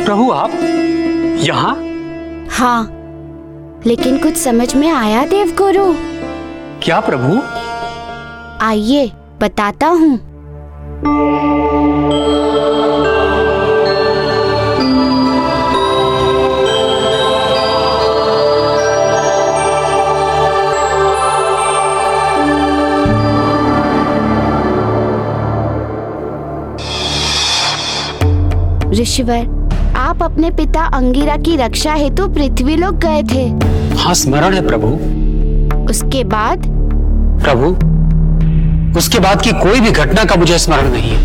प्रभु आप यहाँ? हाँ, लेकिन कुछ समझ में आया देवगुरु? क्या प्रभु? आइए बताता हूँ। ऋषिवर, आप अपने पिता अंगिरा की रक्षा हेतु पृथ्वीलोक गए थे। हाँ स्मरण है प्रभु। उसके बाद? प्रभु, उसके बाद की कोई भी घटना का मुझे स्मरण नहीं है।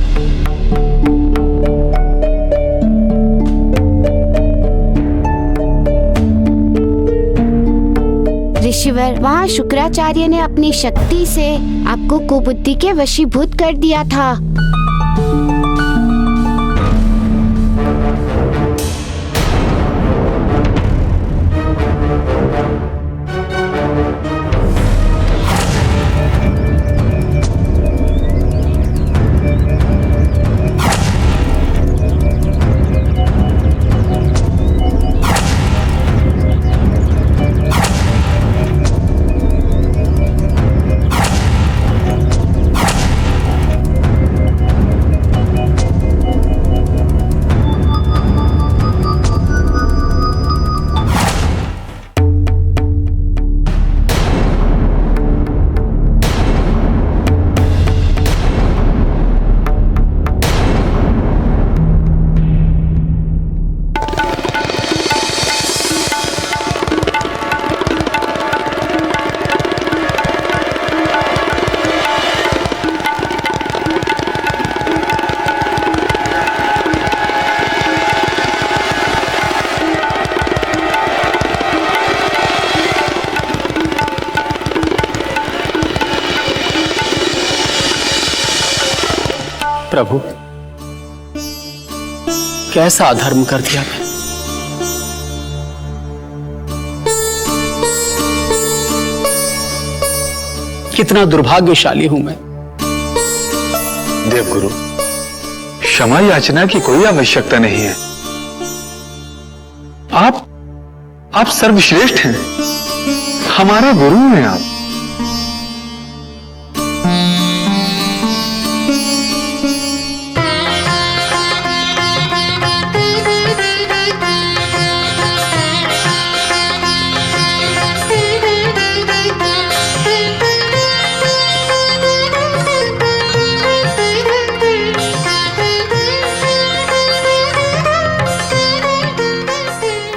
ऋषिवर, वहाँ शुक्राचार्य ने अपनी शक्ति से आपको कुबुद्धि के वशीभूत कर दिया था। प्रभु, कैसा अधर्म कर दिया मैं। कितना दुर्भाग्यशाली हूं मैं। देवगुरु, क्षमा याचना की कोई आवश्यकता नहीं है। आप सर्वश्रेष्ठ हैं, हमारे गुरु हैं आप।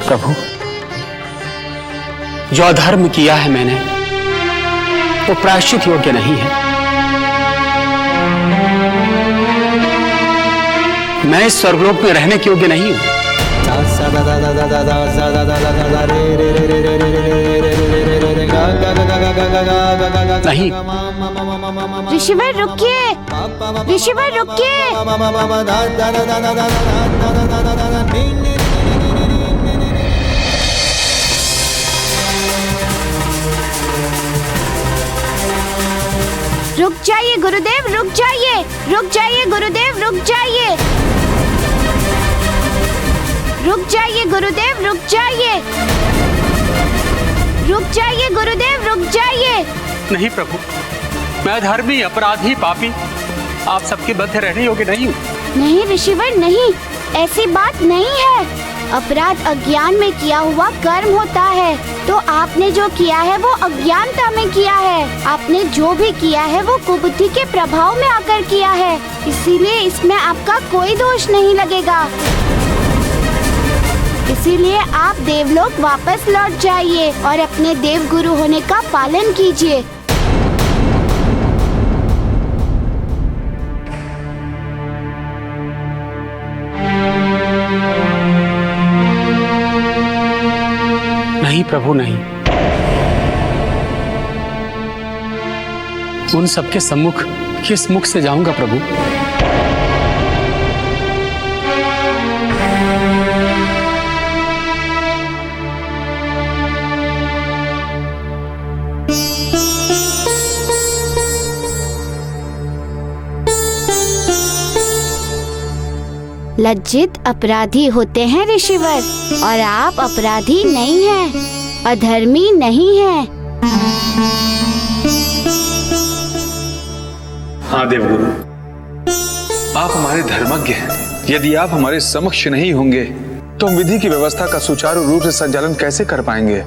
प्रभु, जो अधर्म किया है मैंने वो प्रायश्चित योग्य नहीं है। मैं इस स्वर्गलोक में रहने के योग्य नहीं हूं। नहीं। ऋषिवर रुकिए, ऋषिवर रुकिए। रुक जाइए गुरुदेव, रुक जाइए, रुक जाइए गुरुदेव, रुक जाइए, रुक जाइए गुरुदेव, रुक जाइए, रुक जाइए गुरुदेव, रुक जाइए। नहीं प्रभु, मैं धर्मी, अपराधी, पापी, आप सबके मध्य रहने योग्य नहीं हूँ। नहीं ऋषिवर, नहीं, ऐसी बात नहीं है। अपराध अज्ञान में किया हुआ कर्म होता है, तो आपने जो किया है वो अज्ञानता में किया है। आपने जो भी किया है वो कुबुद्धि के प्रभाव में आकर किया है, इसीलिए इसमें आपका कोई दोष नहीं लगेगा। इसीलिए आप देवलोक वापस लौट जाइए और अपने देव गुरु होने का पालन कीजिए। नहीं प्रभु, नहीं। उन सबके सम्मुख किस मुख से जाऊंगा प्रभु? लज्जित अपराधी होते हैं ऋषिवर, और आप अपराधी नहीं हैं, अधर्मी नहीं हैं। हाँ देवगुरु, आप हमारे धर्मज्ञ हैं। यदि आप हमारे समक्ष नहीं होंगे तो हम विधि की व्यवस्था का सुचारू रूप से संचालन कैसे कर पाएंगे?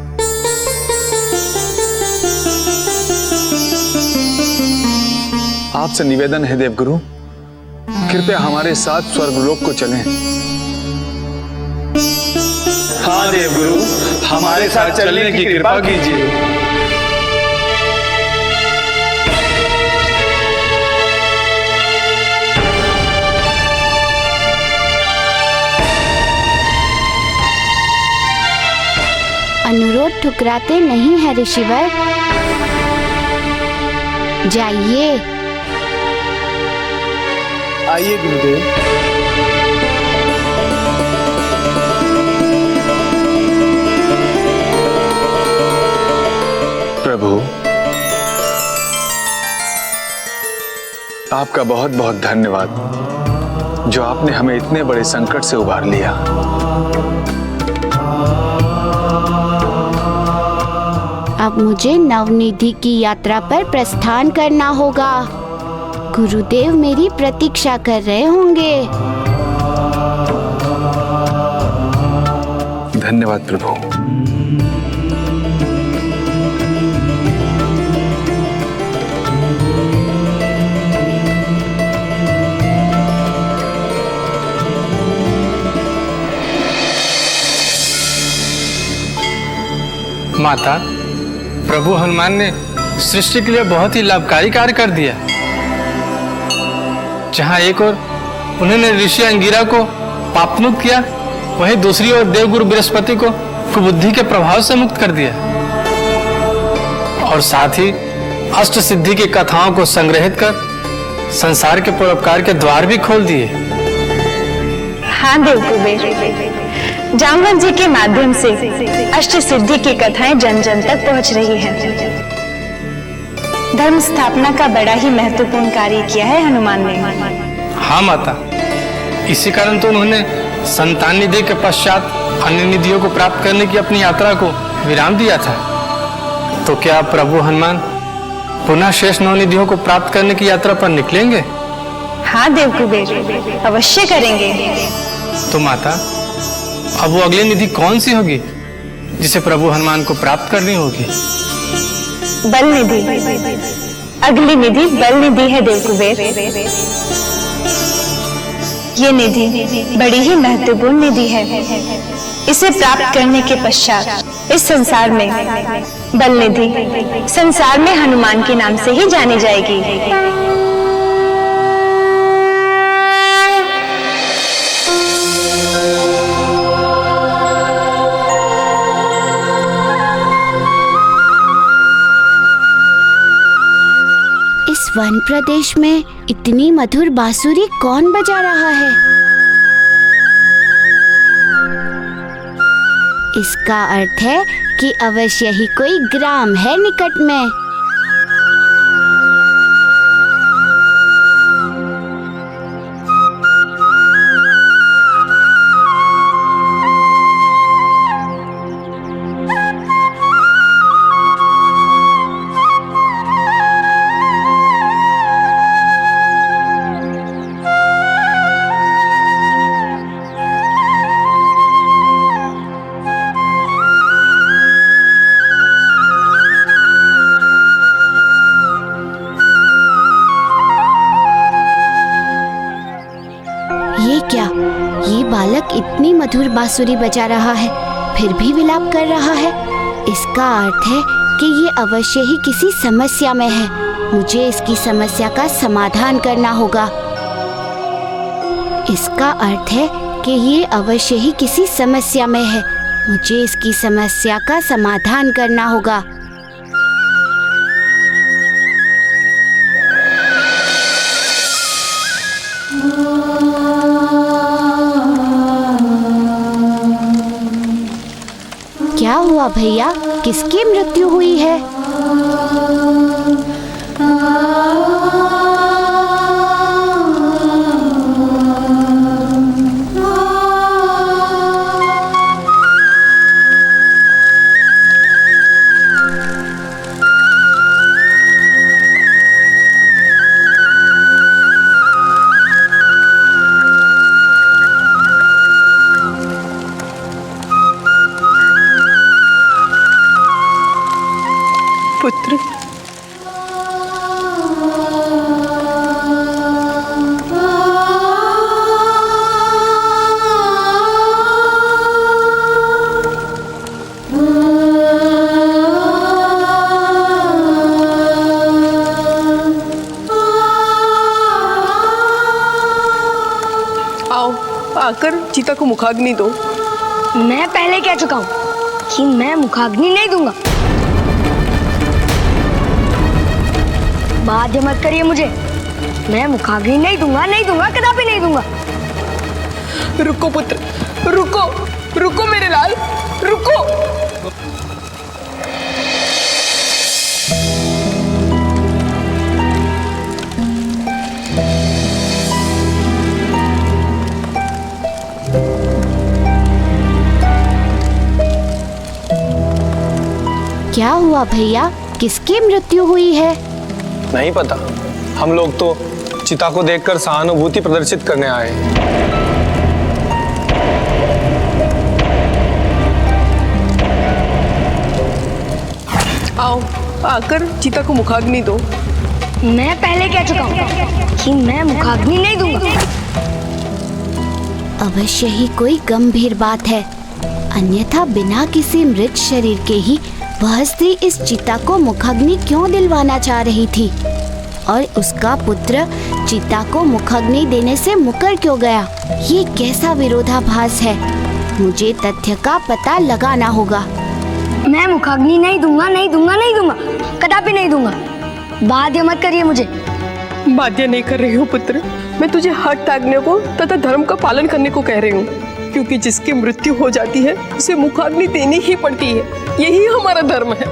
आपसे निवेदन है देवगुरु, कृपया हमारे साथ स्वर्गलोक को चलें। हाँ देवगुरु, हमारे साथ चलने की कृपा कीजिए। अनुरोध ठुकराते नहीं है ऋषिवर, जाइए। आइए गुरुदेव। प्रभु, आपका बहुत बहुत धन्यवाद जो आपने हमें इतने बड़े संकट से उबार लिया। अब मुझे नवनिधि की यात्रा पर प्रस्थान करना होगा। गुरुदेव मेरी प्रतीक्षा कर रहे होंगे। धन्यवाद प्रभु। माता, प्रभु हनुमान ने सृष्टि के लिए बहुत ही लाभकारी कार्य कर दिया। जहां एक ओर उन्होंने ऋषि अंगिरा को पापमुक्त किया, वहीं दूसरी ओर देवगुरु बृहस्पति को कुबुद्धि के प्रभाव से मुक्त कर दिया, और साथ ही अष्ट सिद्धि की कथाओं को संग्रहित कर संसार के परोपकार के द्वार भी खोल दिए। हाँ देवकुबेर, जामवंत जी के माध्यम से अष्ट सिद्धि की कथाएं जन जन तक पहुंच रही हैं। धर्म स्थापना का बड़ा ही महत्वपूर्ण कार्य किया है हनुमान ने। हाँ माता, इसी कारण तो उन्होंने संतान निधि के पश्चात अन्य निधियों को प्राप्त करने की अपनी यात्रा को विराम दिया था। तो क्या प्रभु हनुमान पुनः शेष 9 निधियों को प्राप्त करने की यात्रा पर निकलेंगे? हाँ देवकुबेर, अवश्य करेंगे। तो माता, अब वो अगली निधि कौन सी होगी जिसे प्रभु हनुमान को प्राप्त करनी होगी? बल निधि। अगली निधि बल निधि है देवकुबेर। ये निधि बड़ी ही महत्वपूर्ण निधि है। इसे प्राप्त करने के पश्चात इस संसार में बल निधि संसार में हनुमान के नाम से ही जानी जाएगी। वन प्रदेश में इतनी मधुर बांसुरी कौन बजा रहा है? इसका अर्थ है कि अवश्य ही कोई ग्राम है निकट में। ये क्या? ये बालक इतनी मधुर बांसुरी बजा रहा है, फिर भी विलाप कर रहा है। इसका अर्थ है कि ये अवश्य ही किसी समस्या में है। मुझे इसकी समस्या का समाधान करना होगा। इसका अर्थ है कि ये अवश्य ही किसी समस्या में है। मुझे इसकी समस्या का समाधान करना होगा। क्या हुआ भैया? किसकी मृत्यु हुई है? पुत्र। आओ, आकर चिता को मुखाग्नि दो। मैं पहले कह चुका हूँ कि मैं मुखाग्नि नहीं दूंगा। बाध्य मत करिए मुझे। मैं मुखाग्नि नहीं दूंगा, नहीं दूंगा, कदापि नहीं दूंगा। रुको पुत्र, रुको, रुको मेरे लाल, रुको। क्या हुआ भैया, किसकी मृत्यु हुई है? नहीं पता, हम लोग तो चिता को देखकर सहानुभूति प्रदर्शित करने आए। आओ, आकर चिता को मुखाग्नि दो। मैं पहले कह चुका हूँ कि मैं मुखाग्नि नहीं दूंगा। अवश्य ही कोई गंभीर बात है, अन्यथा बिना किसी मृत शरीर के ही वह स्त्री इस चिता को मुखाग्नि क्यों दिलवाना चाह रही थी, और उसका पुत्र चिता को मुखाग्नि देने से मुकर क्यों गया? ये कैसा विरोधाभास है? मुझे तथ्य का पता लगाना होगा। मैं मुखाग्नि नहीं दूंगा, नहीं दूंगा, नहीं दूंगा, कदापि नहीं दूंगा। बाध्य मत करिए मुझे। बाध्य नहीं कर रही हूँ पुत्र, मैं तुझे हठ त्यागने को तथा धर्म का पालन करने को कह रही हूँ, क्योंकि जिसकी मृत्यु हो जाती है उसे मुखाग्नि देनी ही पड़ती है। यही हमारा धर्म है।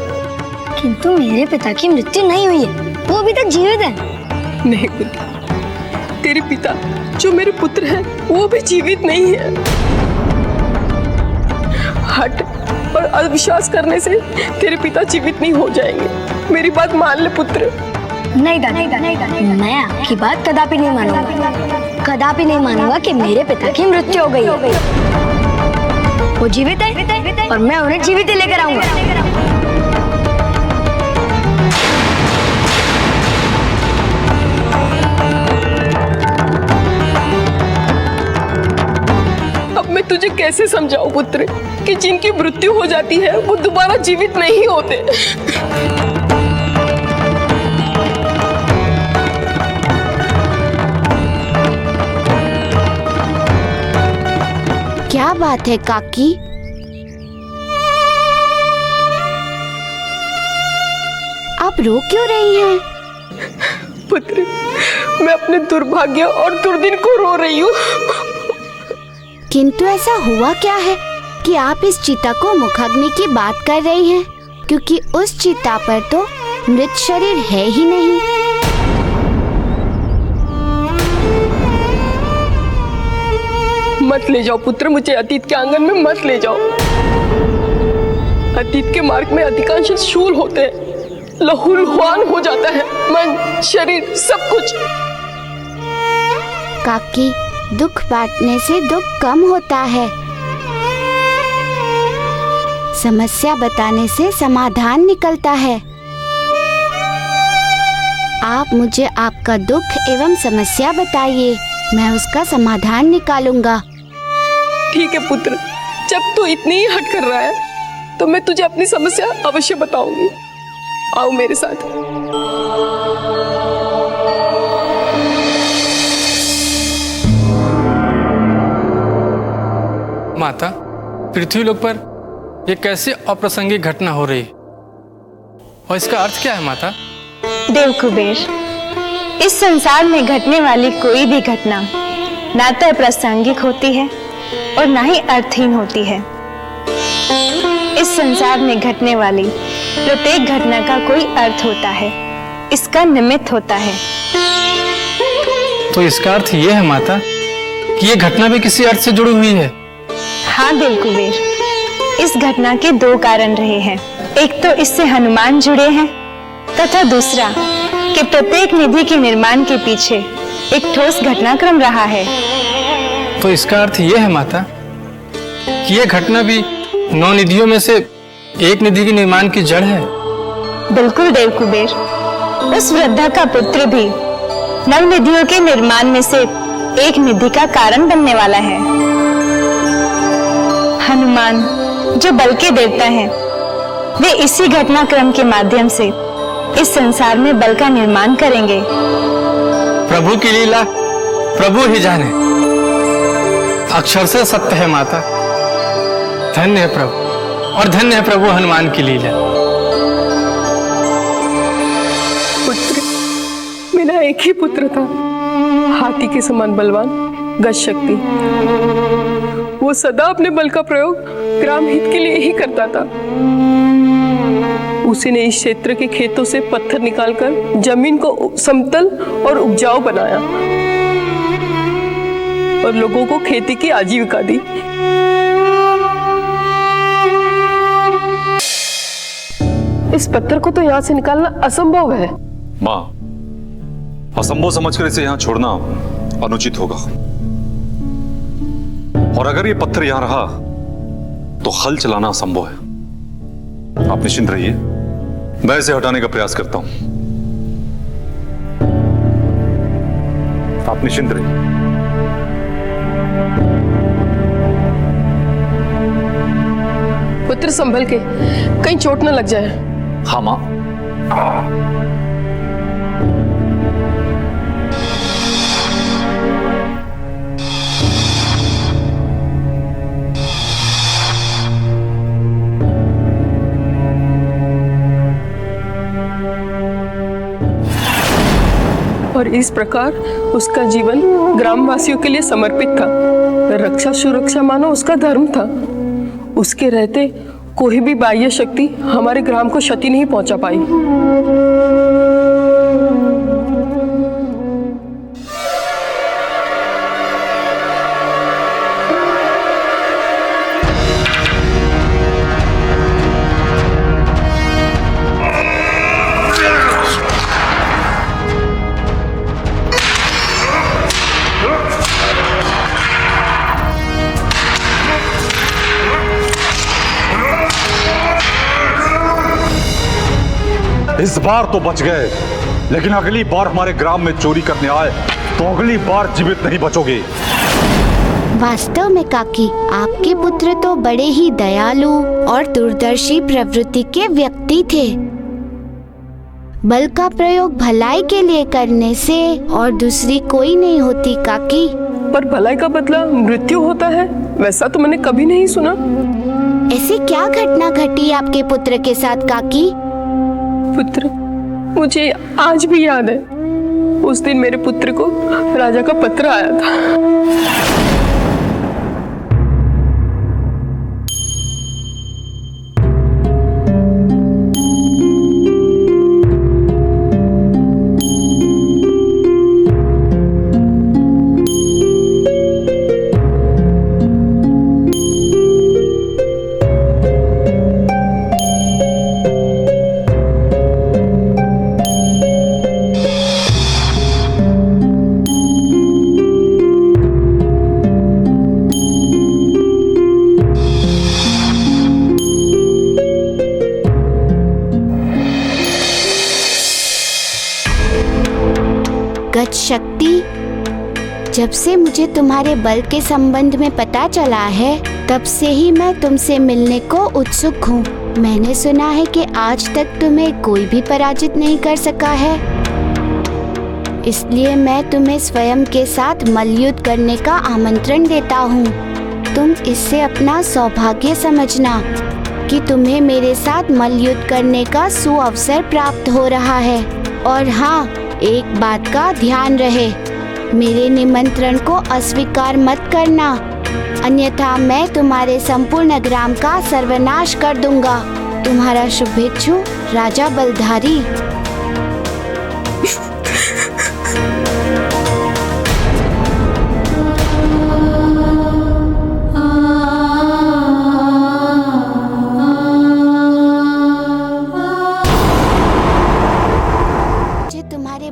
किंतु मेरे पिता की मृत्यु नहीं हुई है, वो अभी तक जीवित है। नहीं पुत्र, तेरे पिता जो मेरे पुत्र हैं वो भी जीवित नहीं है। हठ और अविश्वास करने से तेरे पिता जीवित नहीं हो जाएंगे। मेरी बात मान ले पुत्र। नहीं दादी, मैं आपकी बात कदापि नहीं मानूंगा। कदापि नहीं मानूंगा कि मेरे पिता की मृत्यु हो गई है। वो जीवित है और मैं उन्हें जीवित ही लेकर आऊंगा। अब मैं तुझे कैसे समझाऊं पुत्र कि जिनकी मृत्यु हो जाती है वो दोबारा जीवित नहीं होते। क्या बात है काकी? आप रो क्यों रही हैं? पुत्र, मैं अपने दुर्भाग्य और दुर्दिन को रो रही हूँ। किंतु ऐसा हुआ क्या है कि आप इस चिता को मुखाग्नि की बात कर रही हैं? क्योंकि उस चिता पर तो मृत शरीर है ही नहीं। मत ले जाओ पुत्र, मुझे अतीत के आंगन में मत ले जाओ। अतीत के मार्ग में अधिकांश शूल होते हैं, लहूलुहान हो जाता है मन, शरीर, सब कुछ। काकी, दुख बांटने से दुख कम होता है। समस्या बताने से समाधान निकलता है। आप मुझे आपका दुख एवं समस्या बताइए, मैं उसका समाधान निकालूंगा। ठीक है पुत्र, जब तू इतनी ही हट कर रहा है तो मैं तुझे अपनी समस्या अवश्य बताऊंगी। आओ मेरे साथ। माता, पृथ्वीलोक पर यह कैसे अप्रासंगिक घटना हो रही और इसका अर्थ क्या है माता? देव कुबेर, इस संसार में घटने वाली कोई भी घटना ना तो प्रासंगिक होती है और ना ही अर्थहीन होती है। इस संसार में घटने वाली प्रत्येक घटना का कोई अर्थ होता है, इसका निमित्त होता है। तो इसका अर्थ ये है माता कि ये घटना भी किसी अर्थ से जुड़ी हुई है। हाँ देव कुबेर, इस घटना के दो कारण रहे हैं। एक तो इससे हनुमान जुड़े हैं तथा दूसरा कि प्रत्येक निधि के निर्माण के पीछे एक ठोस घटनाक्रम रहा है। तो इसका अर्थ ये है माता कि यह घटना भी 9 निधियों में से एक निधि के निर्माण की जड़ है, बिल्कुल देव कुबेर, उस वृद्धा का पुत्र भी नव निधियों के निर्माण में से एक निधि का कारण बनने वाला है। हनुमान जो बल के देवता हैं, वे इसी घटनाक्रम के माध्यम से इस संसार में बल का निर्माण करेंगे। प्रभु की लीला प्रभु ही जाने, अक्षर से सत्य है माता। धन्य है प्रभु और धन्य है प्रभु हनुमान की लीला। पुत्र, मेरा एक ही पुत्र था, हाथी के समान बलवान, गज शक्ति। वो सदा अपने बल का प्रयोग ग्राम हित के लिए ही करता था। उसी ने इस क्षेत्र के खेतों से पत्थर निकालकर जमीन को समतल और उपजाऊ बनाया और लोगों को खेती की आजीविका दी। इस पत्थर को तो यहाँ से निकालना असंभव है। माँ, असंभव समझकर इसे यहाँ छोड़ना अनुचित होगा। और अगर ये पत्थर यहाँ रहा तो हल चलाना असंभव है। आप निश्चिंत रहिए, मैं इसे हटाने का प्रयास करता हूं। आप निश्चिंत रहिए। पुत्र संभल के, कहीं चोट न लग जाए। हाँ मां। और इस प्रकार उसका जीवन ग्रामवासियों के लिए समर्पित था। रक्षा सुरक्षा मानो उसका धर्म था। उसके रहते कोई भी बाह्य शक्ति हमारे ग्राम को क्षति नहीं पहुंचा पाई। इस बार तो बच गए, लेकिन अगली बार हमारे ग्राम में चोरी करने आए तो अगली बार जीवित नहीं बचोगे। वास्तव में काकी, आपके पुत्र तो बड़े ही दयालु और दूरदर्शी प्रवृत्ति के व्यक्ति थे। बल का प्रयोग भलाई के लिए करने से और दूसरी कोई नहीं होती काकी। पर भलाई का बदला मृत्यु होता है, वैसा तो मैंने कभी नहीं सुना। ऐसी क्या घटना घटी आपके पुत्र के साथ काकी? पुत्र, मुझे आज भी याद है, उस दिन मेरे पुत्र को राजा का पत्र आया था। गज शक्ति, जब से मुझे तुम्हारे बल के संबंध में पता चला है, तब से ही मैं तुमसे मिलने को उत्सुक हूँ। मैंने सुना है कि आज तक तुम्हें कोई भी पराजित नहीं कर सका है, इसलिए मैं तुम्हें स्वयं के साथ मल्लयुद्ध करने का आमंत्रण देता हूँ। तुम इससे अपना सौभाग्य समझना कि तुम्हें मेरे साथ मल्लयुद्ध करने का सुअवसर प्राप्त हो रहा है। और हाँ, एक बात का ध्यान रहे, मेरे निमंत्रण को अस्वीकार मत करना, अन्यथा मैं तुम्हारे संपूर्ण ग्राम का सर्वनाश कर दूंगा। तुम्हारा शुभेच्छु, राजा बलधारी।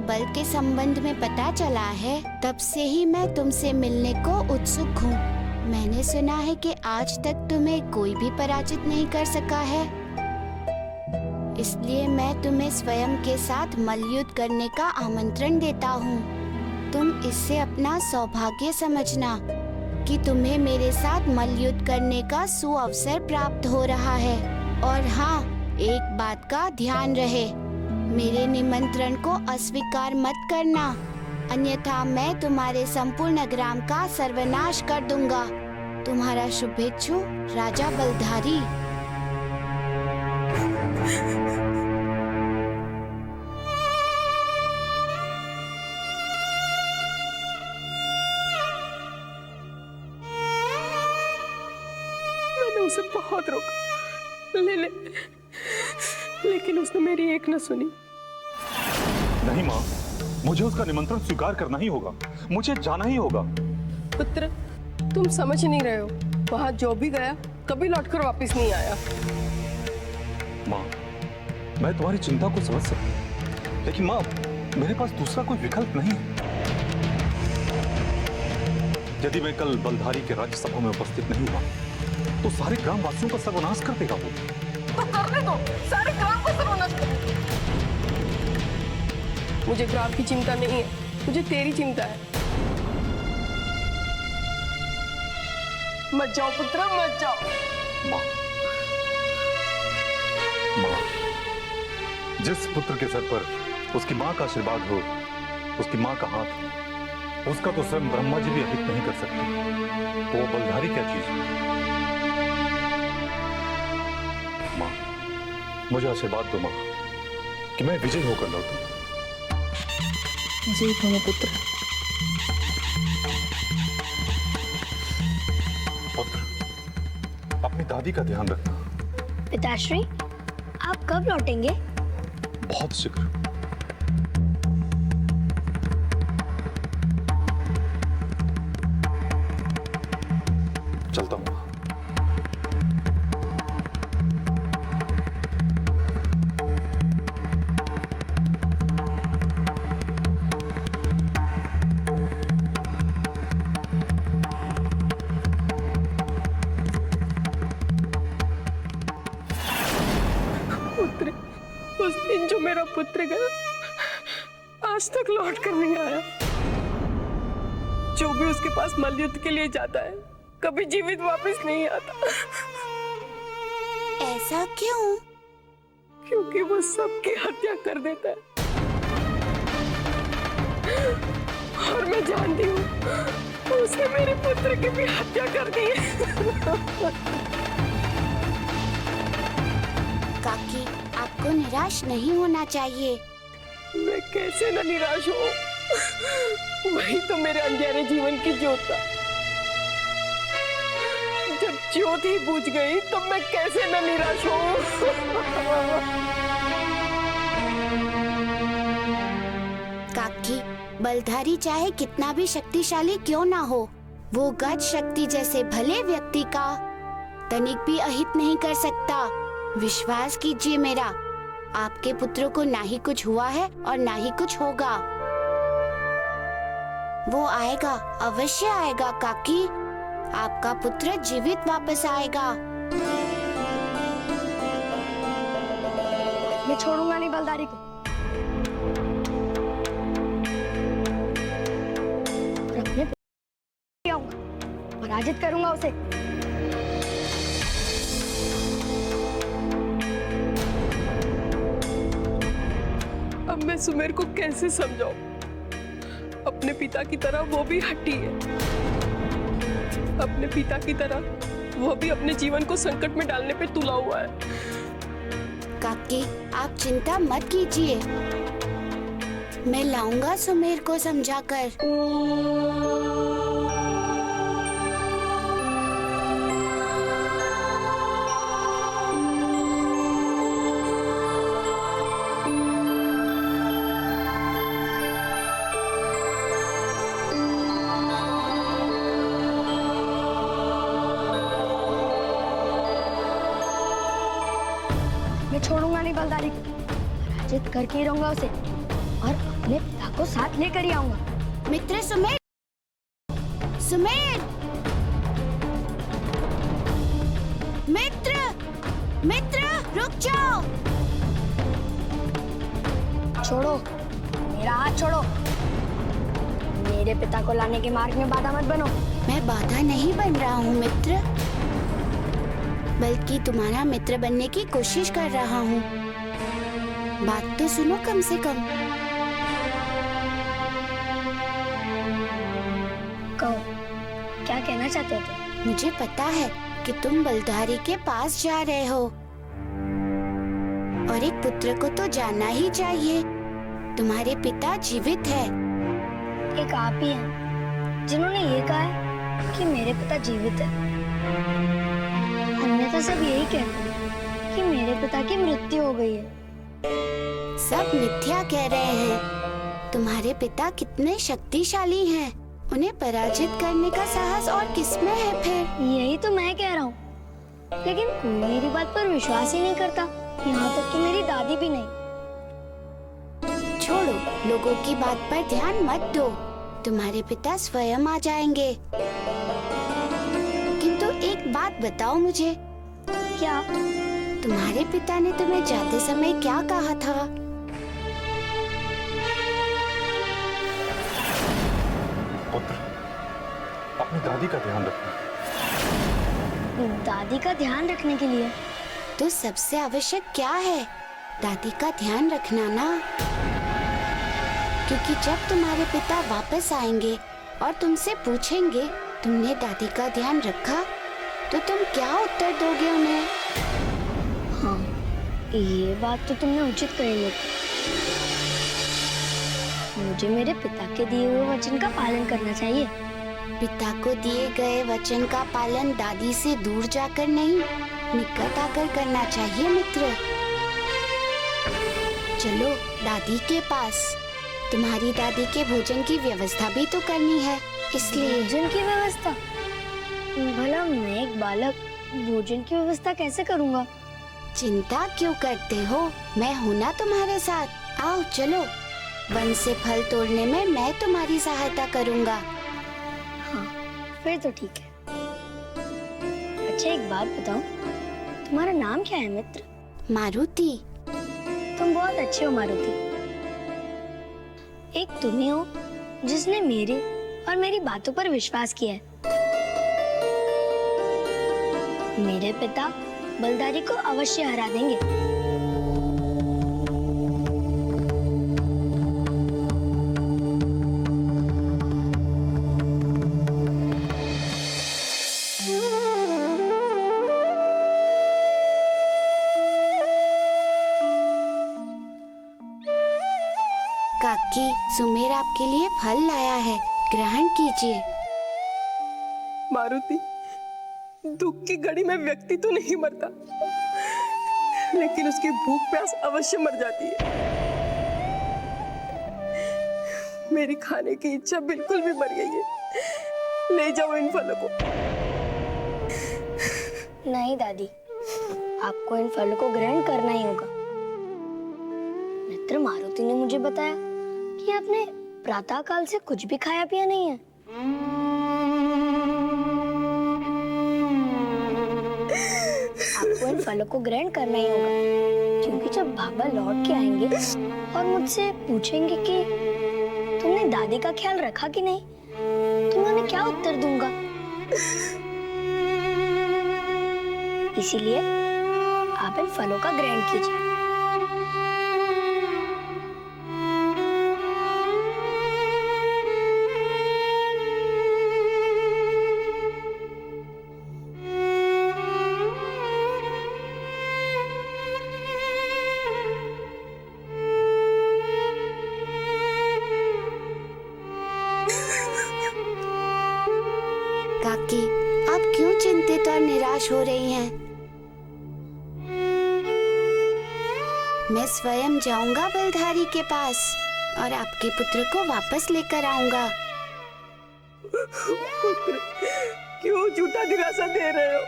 बल के संबंध में पता चला है, तब से ही मैं तुमसे मिलने को उत्सुक हूँ। मैंने सुना है कि आज तक तुम्हें कोई भी पराजित नहीं कर सका है, इसलिए मैं तुम्हें स्वयं के साथ मल्लयुद्ध करने का आमंत्रण देता हूँ। तुम इससे अपना सौभाग्य समझना कि तुम्हें मेरे साथ मल्लयुद्ध करने का सुअवसर प्राप्त हो रहा है। और हाँ, एक बात का ध्यान रहे, मेरे निमंत्रण को अस्वीकार मत करना, अन्यथा मैं तुम्हारे संपूर्ण ग्राम का सर्वनाश कर दूंगा। तुम्हारा शुभेच्छु राजा बलधारी। मैंने उसे बहुत रोका, लेकिन उसने मेरी एक न सुनी। नहीं माँ, मुझे उसका निमंत्रण स्वीकार करना ही होगा, मुझे जाना ही होगा। पुत्र, तुम समझ नहीं रहे हो, वहां जो भी गया कभी लौटकर वापस नहीं आया। माँ, मैं तुम्हारी चिंता को समझ सकता हूँ, लेकिन माँ, मेरे पास दूसरा कोई विकल्प नहीं है। यदि मैं कल बलधारी के राज्यसभा में उपस्थित नहीं हुआ तो सारे ग्रामवासियों का सर्वनाश कर देगा वो। तो करने दो, सारे ग्राम को सर्वनाश कर। मुझे ग्राम की चिंता नहीं है, मुझे तेरी चिंता है। मत जाओ पुत्र, मत जाओ। माँ, जिस पुत्र के सर पर उसकी माँ का आशीर्वाद हो, उसकी माँ का हाथ, उसका तो स्वयं ब्रह्मा जी भी अहित नहीं कर सकते, तो वो बलधारी क्या चीज है? माँ, मुझे आशीर्वाद दो माँ कि मैं विजय होकर लौटूं। जी दोनों पुत्र। पुत्र, अपनी दादी का ध्यान रखना। पिताश्री, आप कब लौटेंगे? बहुत शीघ्र। चलता हूँ। पुत्र, उस दिन जो मेरा पुत्र गया, आज तक लौट कर नहीं आया। जो भी उसके पास मल्लयुद्ध के लिए जाता है, कभी जीवित वापस नहीं आता। ऐसा क्यों? क्योंकि वो सबकी हत्या कर देता है। और मैं जानती हूँ उसने मेरे पुत्र की भी हत्या कर दी है। काकी, आपको निराश नहीं होना चाहिए। मैं कैसे न निराश हूँ, वही तो मेरे अंधेरे जीवन की ज्योत था। जब ज्योत ही बुझ गई तो मैं कैसे न निराश हूँ। काकी, बलधारी चाहे कितना भी शक्तिशाली क्यों ना हो, वो गज शक्ति जैसे भले व्यक्ति का तनिक भी अहित नहीं कर सकता। विश्वास कीजिए मेरा, आपके पुत्र को ना ही कुछ हुआ है और ना ही कुछ होगा। वो आएगा, अवश्य आएगा काकी। आपका पुत्र जीवित वापस आएगा। मैं छोड़ूंगा नहीं बलधारी को। और अपने आऊंगा, पराजित करूंगा उसे। अब मैं सुमेर को कैसे समझाऊं? अपने पिता की तरह वो भी हट्टी है। अपने पिता की तरह वो भी अपने जीवन को संकट में डालने पे तुला हुआ है। काकी, आप चिंता मत कीजिए, मैं लाऊंगा सुमेर को समझाकर। मैं छोड़ूंगा नहीं बलधारी को, पराजित करके ही रहूंगा उसे और अपने पिता को साथ लेकर ही आऊंगा। मित्र सुमेर, सुमेर, मित्र, मित्र, रुक जाओ। छोड़ो, मेरा हाथ छोड़ो। मेरे पिता को लाने के मार्ग में बाधा मत बनो। मैं बाधा नहीं बन रहा हूँ मित्र, बल्कि तुम्हारा मित्र बनने की कोशिश कर रहा हूँ। बात तो सुनो कम से कम। कहो, क्या कहना चाहते हो तुम? मुझे पता है कि तुम बलधारी के पास जा रहे हो, और एक पुत्र को तो जाना ही चाहिए। तुम्हारे पिता जीवित है। एक आप ही हैं जिन्होंने ये कहा है कि मेरे पिता जीवित है। अन्यथा सब यही कहते हैं कि मेरे पिता की मृत्यु हो गई है। सब मिथ्या कह रहे हैं। तुम्हारे पिता कितने शक्तिशाली हैं। उन्हें पराजित करने का साहस और किसमें है फिर? यही तो मैं कह रहा हूँ, लेकिन कोई मेरी बात पर विश्वास ही नहीं करता, यहाँ तक कि मेरी दादी भी नहीं। छोड़ो, लोगों की बात पर ध्यान मत दो। तुम्हारे पिता स्वयं आ जाएंगे। किंतु एक बात बताओ मुझे। क्या? तुम्हारे पिता ने तुम्हें जाते समय क्या कहा था? पुत्र, अपनी दादी का ध्यान रखना। दादी का ध्यान रखने के लिए तो सबसे आवश्यक क्या है? दादी का ध्यान रखना ना। क्योंकि जब तुम्हारे पिता वापस आएंगे और तुमसे पूछेंगे तुमने दादी का ध्यान रखा, तो तुम क्या उत्तर दोगे उन्हें? हाँ, ये बात तो तुमने उचित कही है। मुझे मेरे पिता के दिए हुए वचन का पालन करना चाहिए। पिता को दिए गए वचन का पालन दादी से दूर जाकर नहीं, निकट आकर करना चाहिए मित्र। चलो दादी के पास। तुम्हारी दादी के भोजन की व्यवस्था भी तो करनी है, इसलिए। भोजन की व्यवस्था? भला मैं एक बालक भोजन की व्यवस्था कैसे करूँगा? चिंता क्यों करते हो? मैं हूँ ना तुम्हारे साथ। आओ चलो, वन से फल तोड़ने में मैं तुम्हारी सहायता करूँगा। हाँ, फिर तो ठीक है। अच्छा, एक बात बताओ, तुम्हारा नाम क्या है मित्र? मारुति। तुम बहुत अच्छे हो मारुति। एक तुम ही हो जिसने मेरे और मेरी बातों पर विश्वास किया है। मेरे पिता बलधारी को अवश्य हरा देंगे। काकी, सुमेर आपके लिए फल लाया है, ग्रहण कीजिए। मारुति, दुख की घड़ी में व्यक्ति तो नहीं मरता, लेकिन उसकी भूख प्यास अवश्य मर जाती है। मेरी खाने की इच्छा बिल्कुल भी मर गई है। ले जाओ इन फलों को। नहीं दादी, आपको इन फलों को ग्रहण करना ही होगा। मित्र मारुति ने मुझे बताया कि आपने प्रातः काल से कुछ भी खाया पिया नहीं है। आपको इन फलों को ग्रहण करना ही होगा, क्योंकि जब बाबा लौट के आएंगे और मुझसे पूछेंगे कि तुमने दादी का ख्याल रखा कि नहीं, तो मैं उन्हें क्या उत्तर दूंगा? इसीलिए आप इन फलों का ग्रहण कीजिए। काकी, आप क्यों चिंतित और निराश हो रही हैं? मैं स्वयं जाऊंगा बलधारी के पास और आपके पुत्र को वापस लेकर आऊंगा। पुत्र, क्यों झूठा दिलासा दे रहे हो?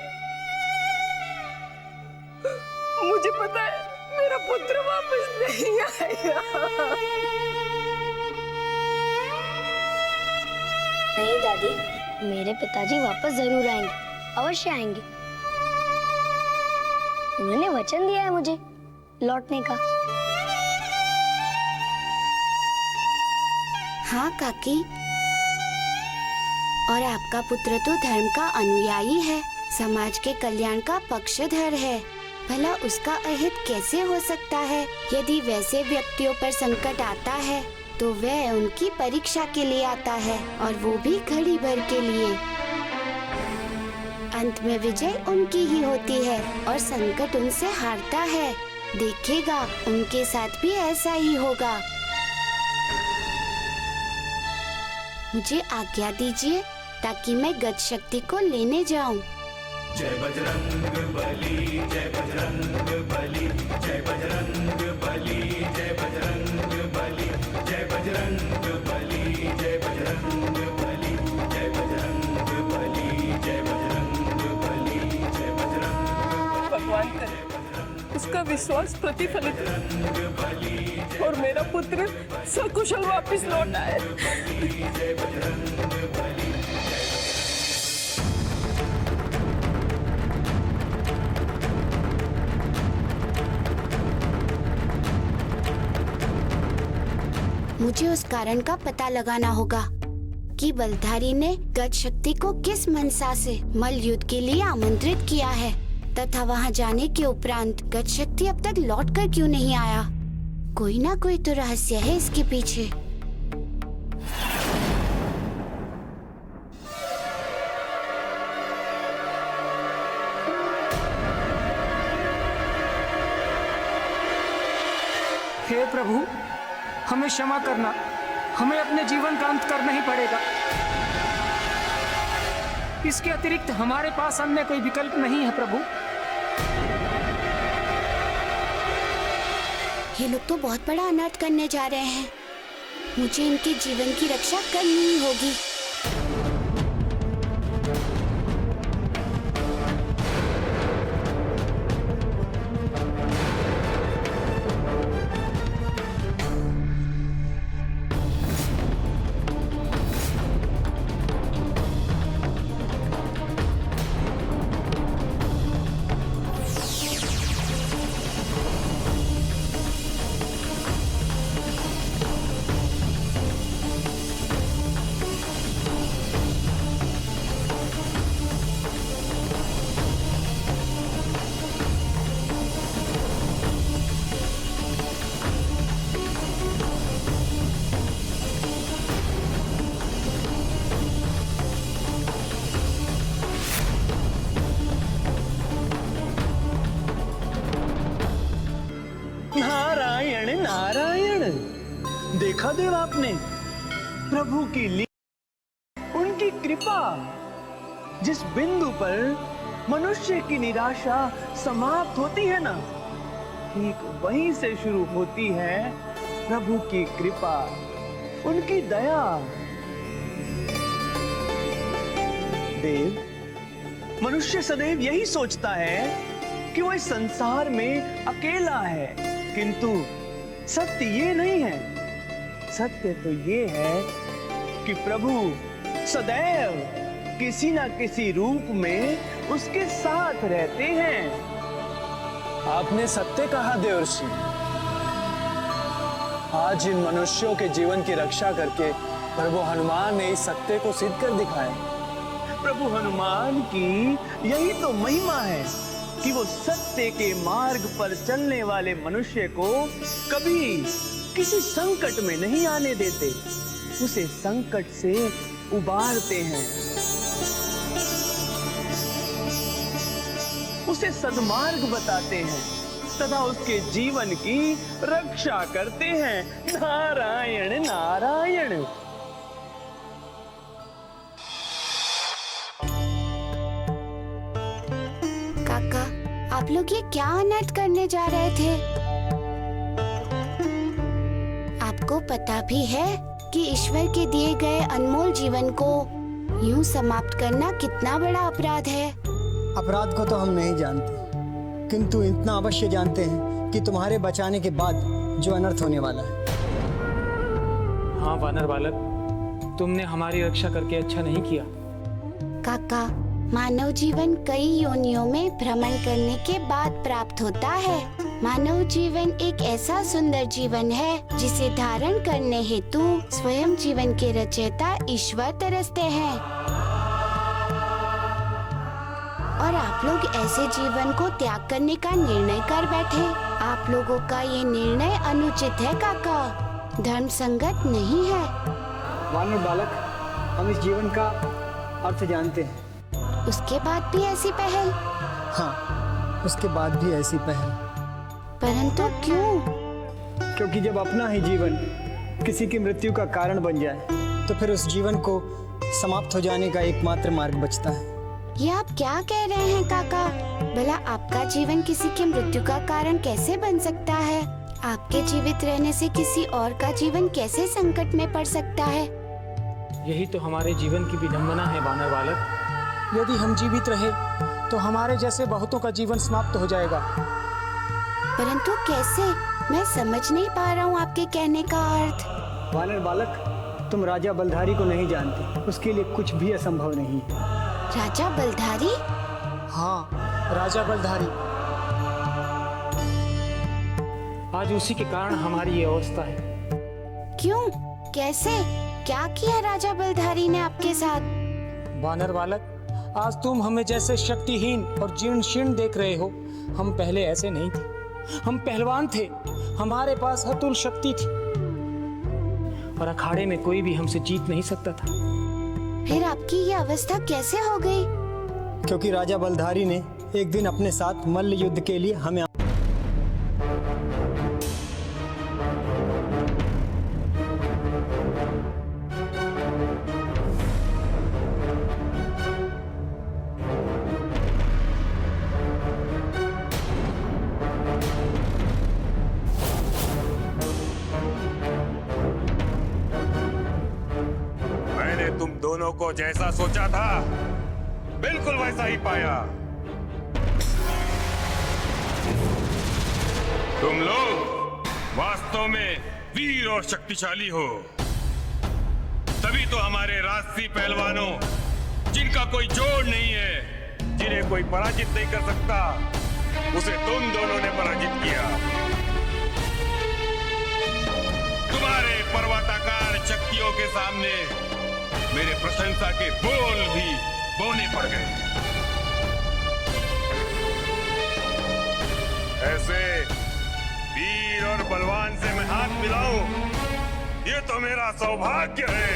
मुझे पता है मेरा पुत्र वापस नहीं आएगा। नहीं दादी, मेरे पिताजी वापस जरूर आएंगे, अवश्य आएंगे। उन्होंने वचन दिया है मुझे लौटने का। हाँ काकी। और आपका पुत्र तो धर्म का अनुयायी है, समाज के कल्याण का पक्षधर है। भला उसका अहित कैसे हो सकता है? यदि वैसे व्यक्तियों पर संकट आता है तो वह उनकी परीक्षा के लिए आता है, और वो भी घड़ी भर के लिए। अंत में विजय उनकी ही होती है और संकट उनसे हारता है। देखिएगा, उनके साथ भी ऐसा ही होगा। मुझे आज्ञा दीजिए ताकि मैं गज शक्ति को लेने जाऊं। जय बजरंग बली, जय बजरंग बली, जय बजरंग बली, जय बजरंग बली, जय बजरंग बली, जय बजरंग बली, जय बजरंग बली, जय बजरंग बली, जय बजरंग। भगवान करे उसका विश्वास प्रतिफलित हो और मेरा पुत्र सकुशल वापस लौट आए। जय बजरंग बली। मुझे उस कारण का पता लगाना होगा कि बलधारी ने गज शक्ति को किस मनसा से मल्ल युद्ध के लिए आमंत्रित किया है, तथा वहां जाने के उपरांत गज शक्ति अब तक लौटकर क्यों नहीं आया। कोई ना कोई तो रहस्य है इसके पीछे। हे प्रभु, हमें क्षमा करना, हमें अपने जीवन का अंत करना ही पड़ेगा। इसके अतिरिक्त हमारे पास अन्य कोई विकल्प नहीं है प्रभु। ये लोग तो बहुत बड़ा अनर्थ करने जा रहे हैं। मुझे इनके जीवन की रक्षा करनी ही होगी। नारायण नारायण। देखा देव आपने प्रभु की लीला, उनकी कृपा। जिस बिंदु पर मनुष्य की निराशा समाप्त होती है ना, ठीक वहीं से शुरू होती है प्रभु की कृपा, उनकी दया। देव, मनुष्य सदैव यही सोचता है कि वो इस संसार में अकेला है, किंतु सत्य ये नहीं है। सत्य तो ये है कि प्रभु सदैव किसी न किसी रूप में उसके साथ रहते हैं। आपने सत्य कहा देवर्षि। आज इन मनुष्यों के जीवन की रक्षा करके प्रभु हनुमान ने इस सत्य को सिद्ध कर दिखाया। प्रभु हनुमान की यही तो महिमा है कि वो सत्य के मार्ग पर चलने वाले मनुष्य को कभी किसी संकट में नहीं आने देते, उसे संकट से उबारते हैं, उसे सद्मार्ग बताते हैं तथा उसके जीवन की रक्षा करते हैं। नारायण नारायण। काका, आप लोग ये क्या अनर्थ करने जा रहे थे? आपको पता भी है कि ईश्वर के दिए गए अनमोल जीवन को यूं समाप्त करना कितना बड़ा अपराध है। अपराध को तो हम नहीं जानते, किंतु इतना अवश्य जानते हैं कि तुम्हारे बचाने के बाद जो अनर्थ होने वाला है। हाँ वानर बालक, तुमने हमारी रक्षा करके अच्छा नहीं किया। काका, मानव जीवन कई योनियों में भ्रमण करने के बाद प्राप्त होता है। मानव जीवन एक ऐसा सुंदर जीवन है जिसे धारण करने हेतु स्वयं जीवन के रचयिता ईश्वर तरसते हैं। और आप लोग ऐसे जीवन को त्याग करने का निर्णय कर बैठे। आप लोगों का ये निर्णय अनुचित है काका, धर्म संगत नहीं है। वानर बालक, हम इस जीवन का अर्थ जानते हैं। उसके बाद भी ऐसी पहल? हाँ, उसके बाद भी ऐसी पहल। परंतु क्यों? क्योंकि जब अपना ही जीवन किसी की मृत्यु का कारण बन जाए तो फिर उस जीवन को समाप्त हो जाने का एकमात्र मार्ग बचता है। ये आप क्या कह रहे हैं काका? भला आपका जीवन किसी की मृत्यु का कारण कैसे बन सकता है? आपके जीवित रहने से किसी और का जीवन कैसे संकट में पड़ सकता है? यही तो हमारे जीवन की विडंबना है वानर बालक। यदि हम जीवित रहे तो हमारे जैसे बहुतों का जीवन समाप्त हो जाएगा। परंतु कैसे? मैं समझ नहीं पा रहा हूँ आपके कहने का अर्थ। वानर बालक, तुम राजा बलधारी को नहीं जानते। उसके लिए कुछ भी असंभव नहीं है। राजा बलधारी? हाँ, राजा बलधारी। आज उसी के कारण हमारी ये अवस्था है। क्यों? कैसे? क्या किया राजा बलधारी ने आपके साथ? वानर बालक, आज तुम हमें जैसे शक्तिहीन और जीर्ण शीर्ण देख रहे हो, हम पहले ऐसे नहीं थे। हम पहलवान थे, हमारे पास अतुल शक्ति थी और अखाड़े में कोई भी हमसे जीत नहीं सकता था। फिर आपकी ये अवस्था कैसे हो गई? क्योंकि राजा बलधारी ने एक दिन अपने साथ मल्ल युद्ध के लिए हमें तुम दोनों को जैसा सोचा था बिल्कुल वैसा ही पाया। तुम लोग वास्तव में वीर और शक्तिशाली हो। तभी तो हमारे राजसी पहलवानों, जिनका कोई जोड़ नहीं है, जिन्हें कोई पराजित नहीं कर सकता, उसे तुम दोनों ने पराजित किया। तुम्हारे पर्वताकार शक्तियों के सामने मेरे प्रशंसा के बोल भी बौने पड़ गए। ऐसे वीर और बलवान से मैं हाथ मिलाऊं, ये तो मेरा सौभाग्य है।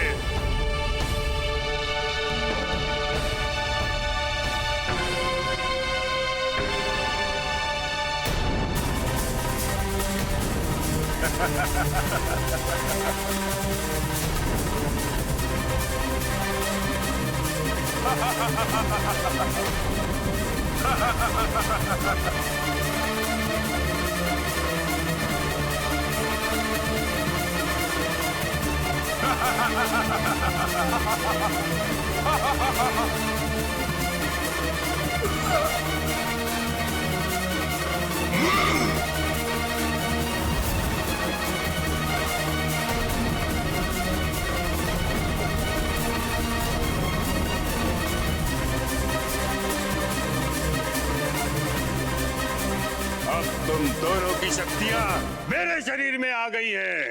अब तुम दोनों की शक्तियां मेरे शरीर में आ गई हैं।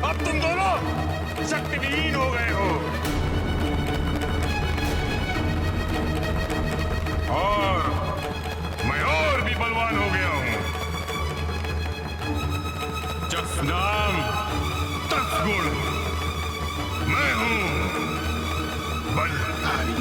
अब तुम दोनों शक्तिहीन हो गए हो और मैं और भी बलवान हो गया हूं। जस नाम तस गुण, मैं हूं बलधारी।